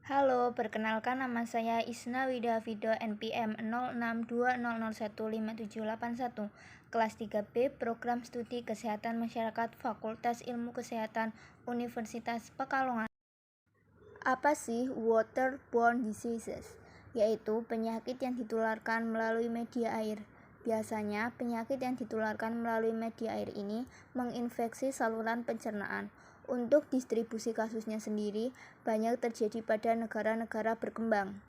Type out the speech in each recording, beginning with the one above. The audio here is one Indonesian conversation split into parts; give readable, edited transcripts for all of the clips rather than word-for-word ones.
Halo, perkenalkan nama saya Isna Widavido NPM 0620015781, kelas 3B Program Studi Kesehatan Masyarakat Fakultas Ilmu Kesehatan Universitas Pekalongan. Apa sih waterborne diseases? Yaitu penyakit yang ditularkan melalui media air. Biasanya, penyakit yang ditularkan melalui media air ini menginfeksi saluran pencernaan. Untuk distribusi kasusnya sendiri, banyak terjadi pada negara-negara berkembang.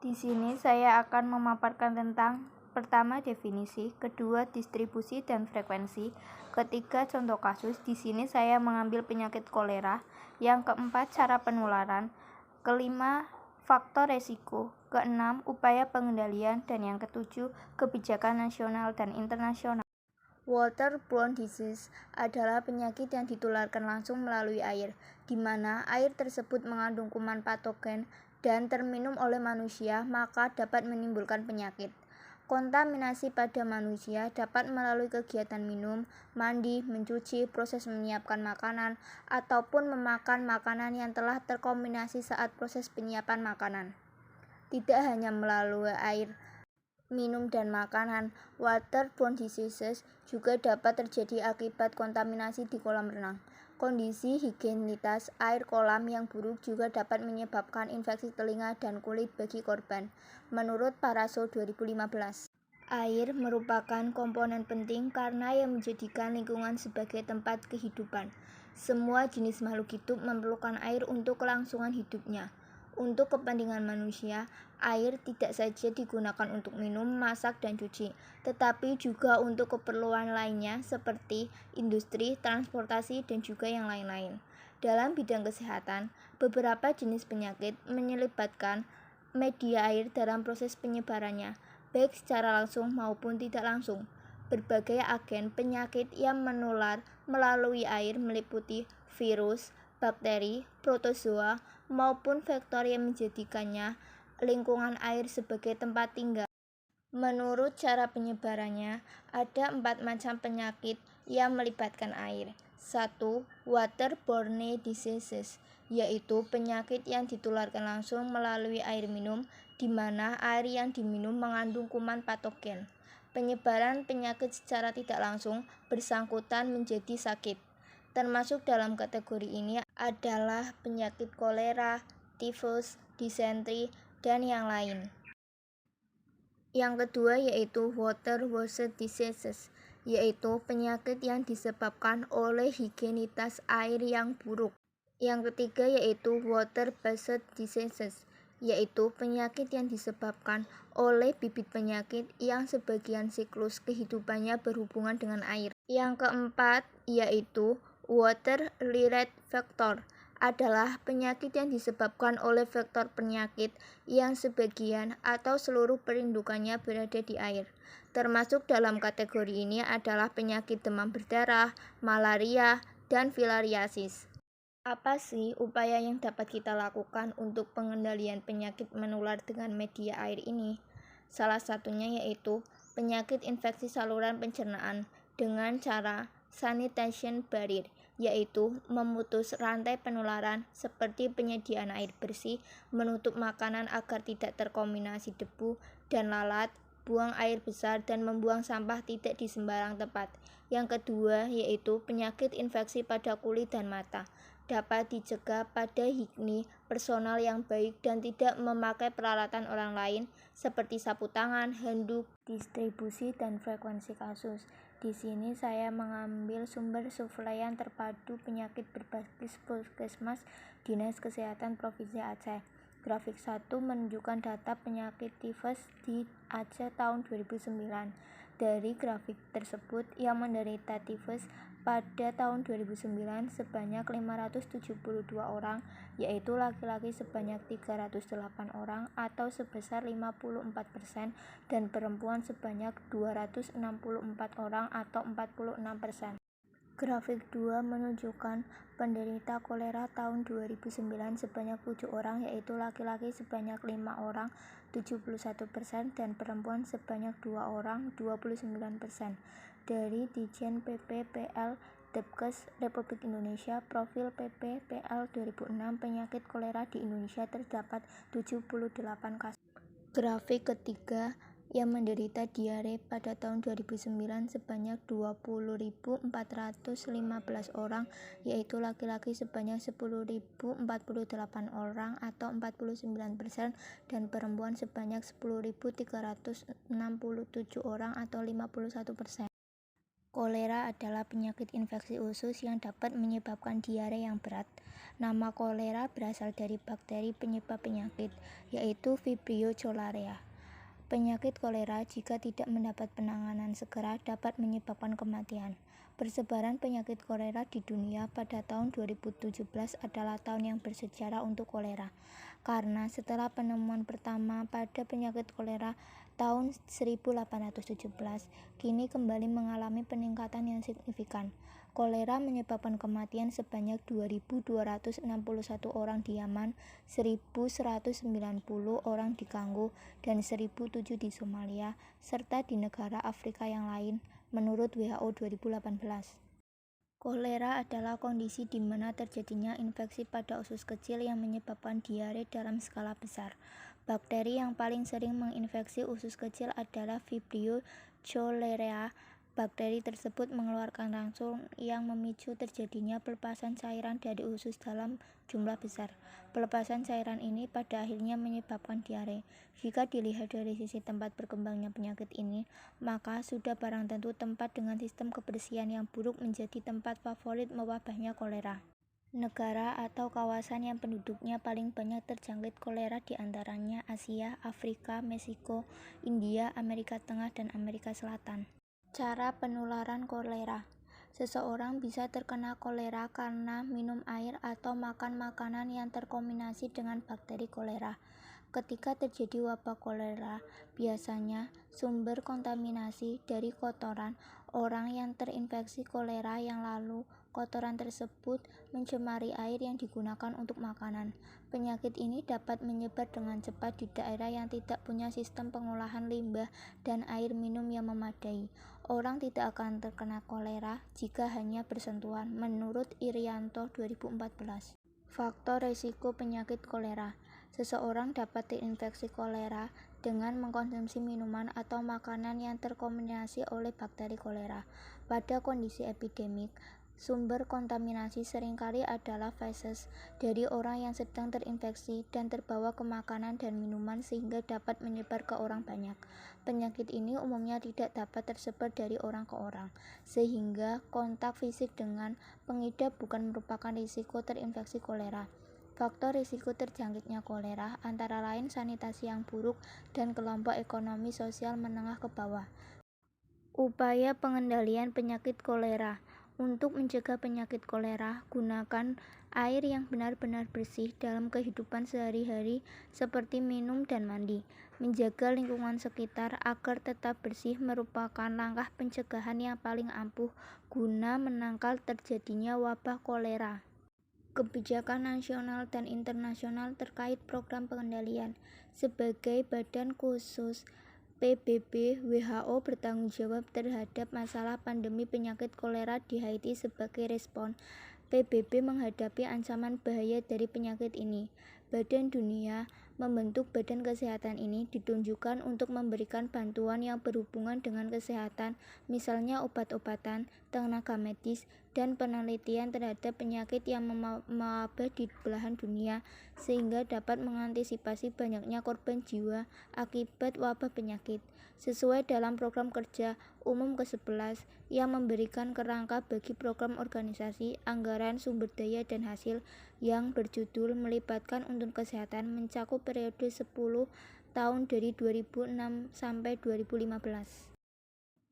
Di sini saya akan memaparkan tentang pertama definisi, kedua distribusi dan frekuensi, ketiga contoh kasus. Di sini saya mengambil penyakit kolera, yang keempat cara penularan, kelima faktor resiko, keenam upaya pengendalian, dan yang ketujuh kebijakan nasional dan internasional. Waterborne disease adalah penyakit yang ditularkan langsung melalui air, di mana air tersebut mengandung kuman patogen dan terminum oleh manusia, maka dapat menimbulkan penyakit. Kontaminasi pada manusia dapat melalui kegiatan minum, mandi, mencuci, proses menyiapkan makanan, ataupun memakan makanan yang telah terkontaminasi saat proses penyiapan makanan. Tidak hanya melalui air minum dan makanan, waterborne diseases juga dapat terjadi akibat kontaminasi di kolam renang. Kondisi higienitas air kolam yang buruk juga dapat menyebabkan infeksi telinga dan kulit bagi korban. Menurut Paraso 2015, air merupakan komponen penting karena yang menjadikan lingkungan sebagai tempat kehidupan. Semua jenis makhluk hidup memerlukan air untuk kelangsungan hidupnya. Untuk kepentingan manusia, air tidak saja digunakan untuk minum, masak, dan cuci, tetapi juga untuk keperluan lainnya seperti industri, transportasi, dan juga yang lain-lain. Dalam bidang kesehatan, beberapa jenis penyakit menyelibatkan media air dalam proses penyebarannya, baik secara langsung maupun tidak langsung. Berbagai agen penyakit yang menular melalui air meliputi virus, bakteri, protozoa, maupun vektor yang menjadikannya lingkungan air sebagai tempat tinggal. Menurut cara penyebarannya, ada 4 macam penyakit yang melibatkan air. 1. Waterborne diseases, yaitu penyakit yang ditularkan langsung melalui air minum, di mana air yang diminum mengandung kuman patogen. Penyebaran penyakit secara tidak langsung bersangkutan menjadi sakit. Termasuk dalam kategori ini adalah penyakit kolera, tifus, disentri, dan yang lain. Yang kedua yaitu waterborne diseases, yaitu penyakit yang disebabkan oleh higienitas air yang buruk. Yang ketiga yaitu water-based diseases, yaitu penyakit yang disebabkan oleh bibit penyakit yang sebagian siklus kehidupannya berhubungan dengan air. Yang keempat yaitu water-related vector, adalah penyakit yang disebabkan oleh vektor penyakit yang sebagian atau seluruh perindukannya berada di air. Termasuk dalam kategori ini adalah penyakit demam berdarah, malaria, dan filariasis. Apa sih upaya yang dapat kita lakukan untuk pengendalian penyakit menular dengan media air ini? Salah satunya yaitu penyakit infeksi saluran pencernaan dengan cara sanitation barrier, yaitu memutus rantai penularan seperti penyediaan air bersih, menutup makanan agar tidak terkontaminasi debu dan lalat, buang air besar, dan membuang sampah tidak di sembarang tempat. Yang kedua yaitu penyakit infeksi pada kulit dan mata. Dapat dicegah pada higienis personal yang baik dan tidak memakai peralatan orang lain seperti sapu tangan, handuk, distribusi, dan frekuensi kasus. Di sini saya mengambil sumber surveilan terpadu penyakit berbasis Puskesmas Dinas Kesehatan Provinsi Aceh. Grafik 1 menunjukkan data penyakit tifus di Aceh tahun 2009. Dari grafik tersebut, yang menderita tifus pada tahun 2009 sebanyak 572 orang, yaitu laki-laki sebanyak 308 orang atau sebesar 54% dan perempuan sebanyak 264 orang atau 46%. Grafik 2 menunjukkan penderita kolera tahun 2009 sebanyak 7 orang, yaitu laki-laki sebanyak 5 orang 71% dan perempuan sebanyak 2 orang 29%. Dari Ditjen PPPL Depkes Republik Indonesia, Profil PPPL 2006, penyakit kolera di Indonesia terdapat 78 kasus. Grafik ketiga, yang menderita diare pada tahun 2009 sebanyak 20.415 orang, yaitu laki-laki sebanyak 10.048 orang atau 49% dan perempuan sebanyak 10.367 orang atau 51%. Kolera adalah penyakit infeksi usus yang dapat menyebabkan diare yang berat. Nama kolera berasal dari bakteri penyebab penyakit, yaitu Vibrio cholerae. Penyakit kolera jika tidak mendapat penanganan segera dapat menyebabkan kematian. Persebaran penyakit kolera di dunia pada tahun 2017 adalah tahun yang bersejarah untuk kolera, karena setelah penemuan pertama pada penyakit kolera tahun 1817, kini kembali mengalami peningkatan yang signifikan. Kolera menyebabkan kematian sebanyak 2.261 orang di Yaman, 1.190 orang di Kongo, dan 1.007 di Somalia, serta di negara Afrika yang lain, menurut WHO 2018. Kolera adalah kondisi di mana terjadinya infeksi pada usus kecil yang menyebabkan diare dalam skala besar. Bakteri yang paling sering menginfeksi usus kecil adalah Vibrio cholerae. Bakteri tersebut mengeluarkan racun yang memicu terjadinya pelepasan cairan dari usus dalam jumlah besar. Pelepasan cairan ini pada akhirnya menyebabkan diare. Jika dilihat dari sisi tempat berkembangnya penyakit ini, maka sudah barang tentu tempat dengan sistem kebersihan yang buruk menjadi tempat favorit mewabahnya kolera. Negara atau kawasan yang penduduknya paling banyak terjangkit kolera diantaranya Asia, Afrika, Meksiko, India, Amerika Tengah, dan Amerika Selatan. Cara penularan kolera. Seseorang bisa terkena kolera karena minum air atau makan makanan yang terkontaminasi dengan bakteri kolera. Ketika terjadi wabah kolera, biasanya sumber kontaminasi dari kotoran orang yang terinfeksi kolera yang lalu kotoran tersebut mencemari air yang digunakan untuk makanan. Penyakit ini dapat menyebar dengan cepat di daerah yang tidak punya sistem pengolahan limbah dan air minum yang memadai. Orang tidak akan terkena kolera jika hanya bersentuhan, menurut Irianto 2014. Faktor risiko penyakit kolera. Seseorang dapat terinfeksi kolera dengan mengkonsumsi minuman atau makanan yang terkontaminasi oleh bakteri kolera. Pada kondisi epidemik, sumber kontaminasi seringkali adalah feses dari orang yang sedang terinfeksi dan terbawa ke makanan dan minuman sehingga dapat menyebar ke orang banyak. Penyakit ini umumnya tidak dapat tersebar dari orang ke orang, sehingga kontak fisik dengan pengidap bukan merupakan risiko terinfeksi kolera. Faktor risiko terjangkitnya kolera antara lain sanitasi yang buruk dan kelompok ekonomi sosial menengah ke bawah. Upaya pengendalian penyakit kolera. Untuk mencegah penyakit kolera, gunakan air yang benar-benar bersih dalam kehidupan sehari-hari seperti minum dan mandi. Menjaga lingkungan sekitar agar tetap bersih merupakan langkah pencegahan yang paling ampuh guna menangkal terjadinya wabah kolera. Kebijakan nasional dan internasional terkait program pengendalian. Sebagai badan khusus PBB, WHO bertanggung jawab terhadap masalah pandemi penyakit kolera di Haiti. Sebagai respon, PBB menghadapi ancaman bahaya dari penyakit ini. Badan Dunia membentuk badan kesehatan ini ditunjukkan untuk memberikan bantuan yang berhubungan dengan kesehatan, misalnya obat-obatan, tenaga medis, dan penelitian terhadap penyakit yang mewabah di belahan dunia, sehingga dapat mengantisipasi banyaknya korban jiwa akibat wabah penyakit. Sesuai dalam program kerja umum ke-11 yang memberikan kerangka bagi program organisasi, anggaran, sumber daya, dan hasil yang berjudul Melibatkan untuk Kesehatan mencakup periode 10 tahun dari 2006 sampai 2015.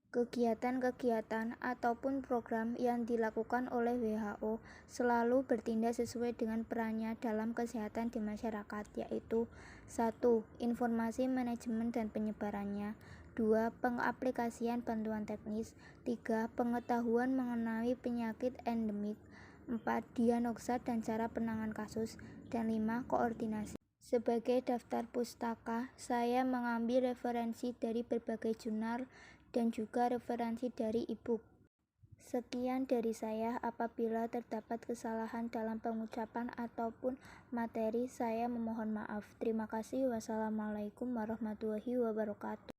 Kegiatan-kegiatan ataupun program yang dilakukan oleh WHO selalu bertindak sesuai dengan perannya dalam kesehatan di masyarakat, yaitu 1. Informasi manajemen dan penyebarannya, 2. Pengaplikasian bantuan teknis, 3. Pengetahuan mengenai penyakit endemik, 4. Diagnosa dan cara penanganan kasus, dan 5. Koordinasi. Sebagai daftar pustaka, saya mengambil referensi dari berbagai jurnal dan juga referensi dari e-book. Sekian dari saya. Apabila terdapat kesalahan dalam pengucapan ataupun materi, saya memohon maaf. Terima kasih. Wassalamualaikum warahmatullahi wabarakatuh.